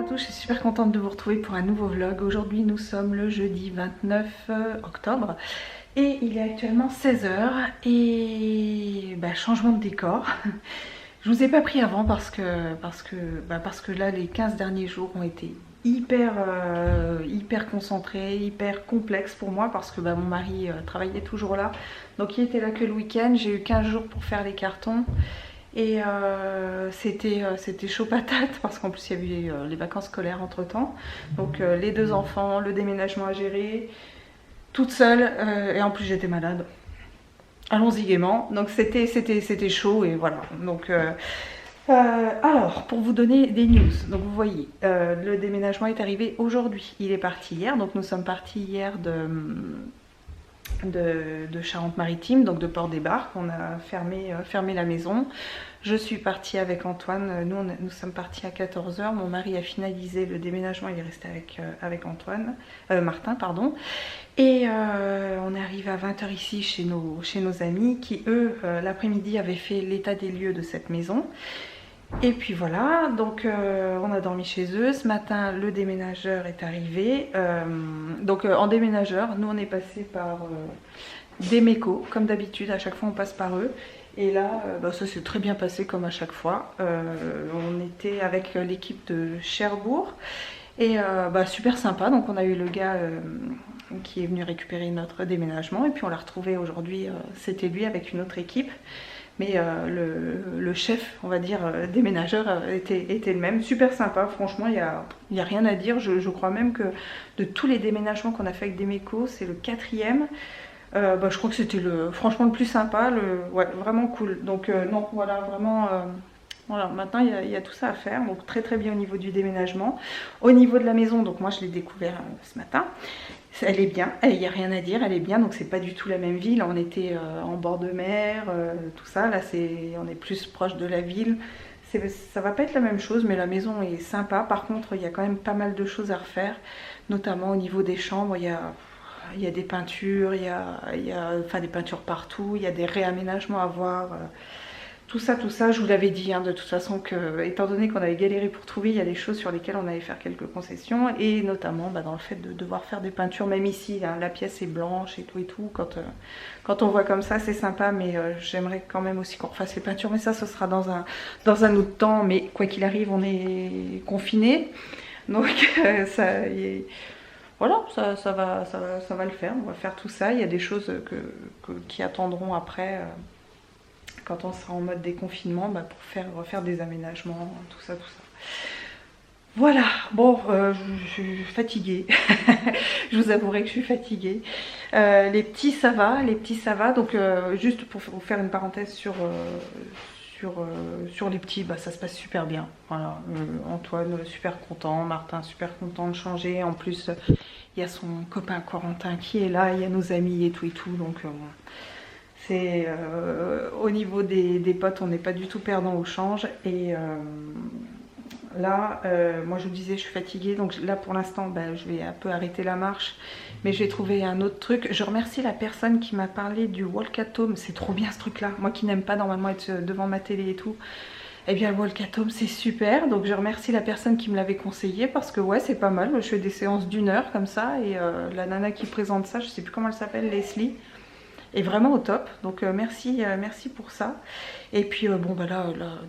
tous, je suis super contente de vous retrouver pour un nouveau vlog. Aujourd'hui nous sommes le jeudi 29 octobre et il est actuellement 16 h et changement de décor. Je vous ai pas pris avant parce que là les 15 derniers jours ont été hyper concentrés, hyper complexes pour moi parce que mon mari travaillait toujours là. Donc il était là que le week-end, j'ai eu 15 jours pour faire les cartons. Et c'était chaud patate parce qu'en plus il y a eu les vacances scolaires entre temps. Donc les deux enfants, le déménagement à gérer, toute seule et en plus j'étais malade. Allons-y gaiement. Donc c'était chaud et voilà. Donc alors pour vous donner des news, donc vous voyez le déménagement est arrivé aujourd'hui. Il est parti hier, donc nous sommes partis hier de Charente-Maritime, donc de Port-des-Barques. On a fermé la maison. Je suis partie avec Antoine, nous sommes partis à 14 h. Mon mari a finalisé le déménagement, il est resté avec Martin, pardon. Et on est arrivé à 20 h ici chez nos amis qui eux l'après-midi avaient fait l'état des lieux de cette maison. Et puis voilà, donc on a dormi chez eux. Ce matin, le déménageur est arrivé. En déménageur, nous on est passé par Demeco, comme d'habitude, à chaque fois on passe par eux. Et là, ça s'est très bien passé comme à chaque fois. On était avec l'équipe de Cherbourg et super sympa. Donc on a eu le gars qui est venu récupérer notre déménagement et puis on l'a retrouvé aujourd'hui, c'était lui avec une autre équipe. Mais le chef, on va dire, déménageur était le même. Super sympa, franchement, il y a rien à dire. Je crois même que de tous les déménagements qu'on a fait avec Demeco, c'est le 4e. Je crois que c'était franchement le plus sympa, ouais, vraiment cool. Donc non, voilà, vraiment, voilà, maintenant il y a tout ça à faire. Donc très très bien au niveau du déménagement. Au niveau de la maison, donc moi je l'ai découvert ce matin. Elle est bien, il n'y a rien à dire, elle est bien, donc c'est pas du tout la même ville. On était en bord de mer, tout ça, là on est plus proche de la ville. Ça va pas être la même chose, mais la maison est sympa. Par contre, il y a quand même pas mal de choses à refaire, notamment au niveau des chambres. Il y a des peintures, il y a des peintures partout, il y a des réaménagements à voir. Tout ça, je vous l'avais dit de toute façon que, étant donné qu'on avait galéré pour trouver, il y a des choses sur lesquelles on allait faire quelques concessions, et notamment dans le fait de devoir faire des peintures, même ici, la pièce est blanche et tout, quand on voit comme ça, c'est sympa, mais j'aimerais quand même aussi qu'on refasse les peintures, mais ça, ce sera dans un autre temps, mais quoi qu'il arrive, on est confinés, donc voilà, ça va le faire, on va faire tout ça, il y a des choses qui attendront après, quand on sera en mode déconfinement, pour refaire des aménagements, tout ça. Voilà, bon, je suis fatiguée, je vous avouerai que je suis fatiguée. Les petits ça va, donc juste pour vous faire une parenthèse sur les petits, ça se passe super bien. Voilà, Antoine super content, Martin super content de changer, en plus il y a son copain Corentin qui est là, il y a nos amis et tout, donc c'est au niveau des potes, on n'est pas du tout perdant au change. Et là, moi je vous disais, je suis fatiguée, donc là pour l'instant, je vais un peu arrêter la marche, mais je vais trouver un autre truc. Je remercie la personne qui m'a parlé du Walkatome, c'est trop bien ce truc-là. Moi qui n'aime pas normalement être devant ma télé et tout, eh bien le Walkatome c'est super. Donc je remercie la personne qui me l'avait conseillé parce que ouais, c'est pas mal. Je fais des séances d'1 heure comme ça, et la nana qui présente ça, je sais plus comment elle s'appelle, Leslie, est vraiment au top, donc merci pour ça. Et puis là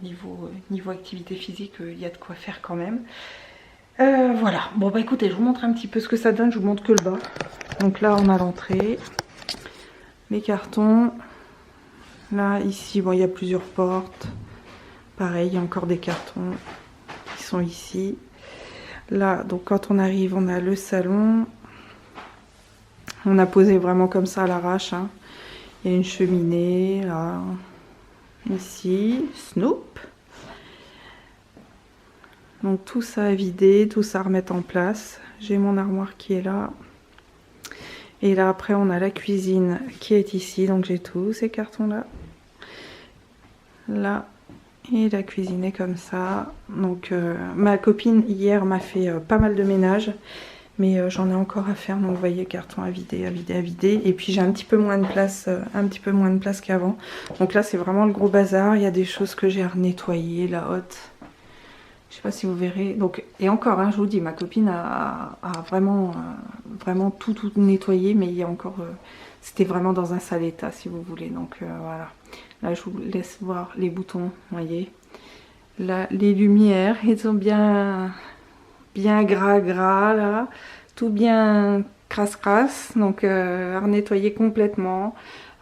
niveau activité physique, il y a de quoi faire quand même. Voilà, bon écoutez, je vous montre un petit peu ce que ça donne, je vous montre que le bas. Donc là on a l'entrée, les cartons, là ici il y a plusieurs portes, pareil il y a encore des cartons qui sont ici. Là donc quand on arrive, on a le salon, on a posé vraiment comme ça à l'arrache, Il y a une cheminée, là, ici, Snoop. Donc tout ça à vider, tout ça à remettre en place. J'ai mon armoire qui est là. Et là après on a la cuisine qui est ici, donc j'ai tous ces cartons là. Là, et la cuisine est comme ça. Donc ma copine hier m'a fait pas mal de ménage. Mais j'en ai encore à faire, donc vous voyez, carton à vider. Et puis j'ai un petit peu moins de place, qu'avant. Donc là c'est vraiment le gros bazar, il y a des choses que j'ai à nettoyer, la hotte. Je sais pas si vous verrez. Donc, et encore, hein, je vous dis, ma copine a vraiment, vraiment tout nettoyé, mais il y a encore, c'était vraiment dans un sale état, si vous voulez. Donc voilà. Là, je vous laisse voir les boutons, vous voyez. Là, les lumières, ils sont bien gras là, tout bien crasse. Donc à nettoyer complètement.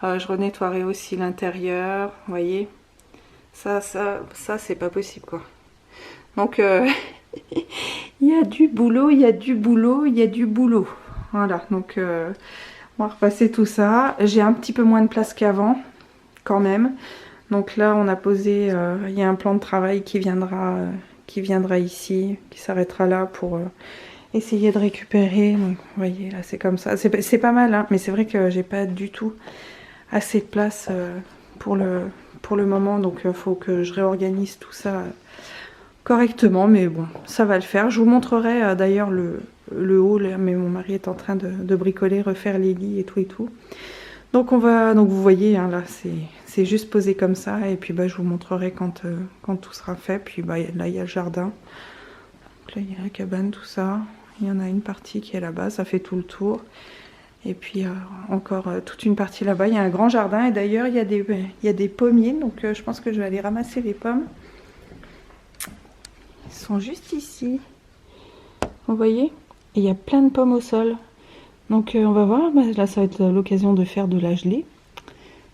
Je renettoierai aussi l'intérieur, vous voyez. Ça c'est pas possible quoi. Donc il y a du boulot, il y a du boulot, il y a du boulot. Voilà, donc on va repasser tout ça. J'ai un petit peu moins de place qu'avant, quand même. Donc là, on a posé, il y a un plan de travail qui viendra ici, qui s'arrêtera là pour essayer de récupérer. Donc vous voyez, là c'est comme ça. C'est pas mal, hein, mais c'est vrai que j'ai pas du tout assez de place pour le moment. Donc il faut que je réorganise tout ça correctement, mais bon, ça va le faire. Je vous montrerai d'ailleurs le haut, là, mais mon mari est en train de bricoler, refaire les lits et tout. Donc vous voyez, hein, là c'est juste posé comme ça, et puis bah, je vous montrerai quand tout sera fait. Puis bah, là il y a le jardin, donc là il y a la cabane, tout ça. Il y en a une partie qui est là-bas, ça fait tout le tour. Et puis encore toute une partie là-bas, il y a un grand jardin, et d'ailleurs il y a des pommiers, donc je pense que je vais aller ramasser les pommes. Ils sont juste ici, vous voyez, et il y a plein de pommes au sol. Donc on va voir, là ça va être l'occasion de faire de la gelée,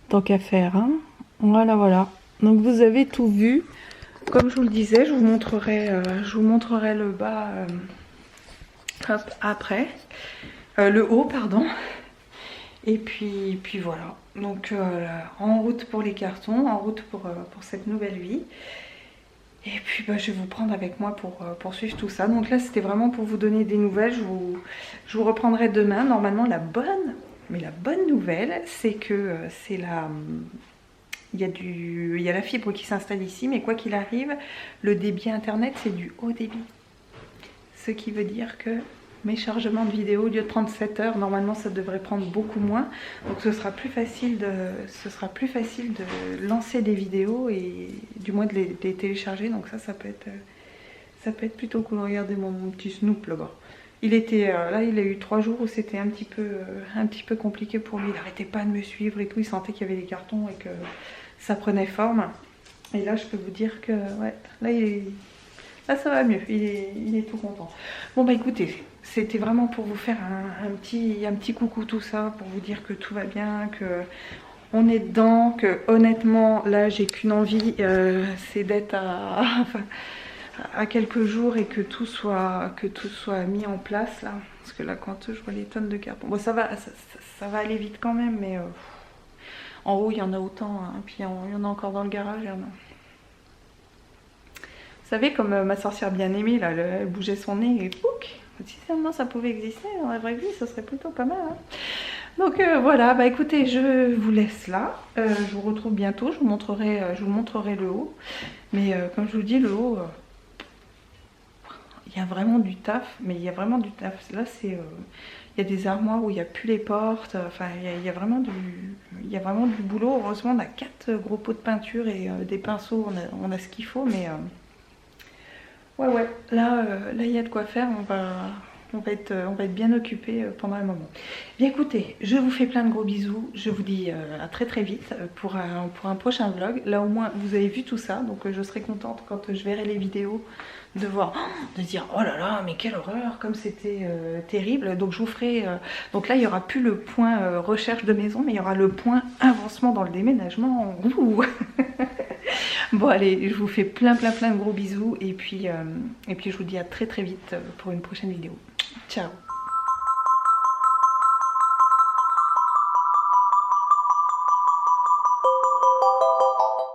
tant qu'à faire, hein. Voilà. Donc vous avez tout vu. Comme je vous le disais, je vous montrerai le bas hop, après. Le haut, pardon. Et puis voilà. Donc en route pour les cartons, en route pour cette nouvelle vie. Et puis bah, je vais vous prendre avec moi pour poursuivre tout ça. Donc là c'était vraiment pour vous donner des nouvelles. Je vous reprendrai demain. Normalement la bonne nouvelle c'est que il y a la fibre qui s'installe ici, mais quoi qu'il arrive, le débit internet c'est du haut débit. Ce qui veut dire que mes chargements de vidéos, au lieu de prendre 7 heures, normalement ça devrait prendre beaucoup moins. Donc ce sera plus facile de lancer des vidéos et du moins de les télécharger. Donc ça peut être plutôt cool. Regardez mon petit Snoop là-bas. Il était là, il a eu 3 jours où c'était un petit peu compliqué pour lui. Il n'arrêtait pas de me suivre et tout. Il sentait qu'il y avait des cartons et que ça prenait forme. Et là je peux vous dire que ouais, là ça va mieux. Il est tout content. Bon bah écoutez, c'était vraiment pour vous faire un petit coucou tout ça, pour vous dire que tout va bien, que on est dedans, que honnêtement là j'ai qu'une envie, c'est d'être à quelques jours et que tout soit mis en place là. Parce que là quand je vois les tonnes de cartons, bon ça va aller vite quand même, mais en haut il y en a autant, hein, puis il y en a encore dans le garage. Vous savez, comme ma sorcière bien-aimée, là, elle bougeait son nez et pouc. Si seulement ça pouvait exister dans la vraie vie, ça serait plutôt pas mal. Hein. Donc voilà, bah écoutez, je vous laisse là. Je vous retrouve bientôt, je vous montrerai le haut. Mais comme je vous dis, le haut, il y a vraiment du taf. Mais il y a vraiment du taf. Là, il y a des armoires où il n'y a plus les portes. Enfin, il y a vraiment du boulot. Heureusement, on a 4 gros pots de peinture et des pinceaux. On a ce qu'il faut, mais... Ouais, là il y a de quoi faire, on va être bien occupé pendant un moment. Bien écoutez, je vous fais plein de gros bisous, je vous dis à très vite pour un prochain vlog. Là au moins vous avez vu tout ça, donc je serai contente quand je verrai les vidéos de voir, de dire oh là là mais quelle horreur, comme c'était terrible. Donc je vous ferai, donc là il n'y aura plus le point recherche de maison, mais il y aura le point avancement dans le déménagement. Ouh. Bon allez, je vous fais plein de gros bisous et puis je vous dis à très vite pour une prochaine vidéo. Ciao.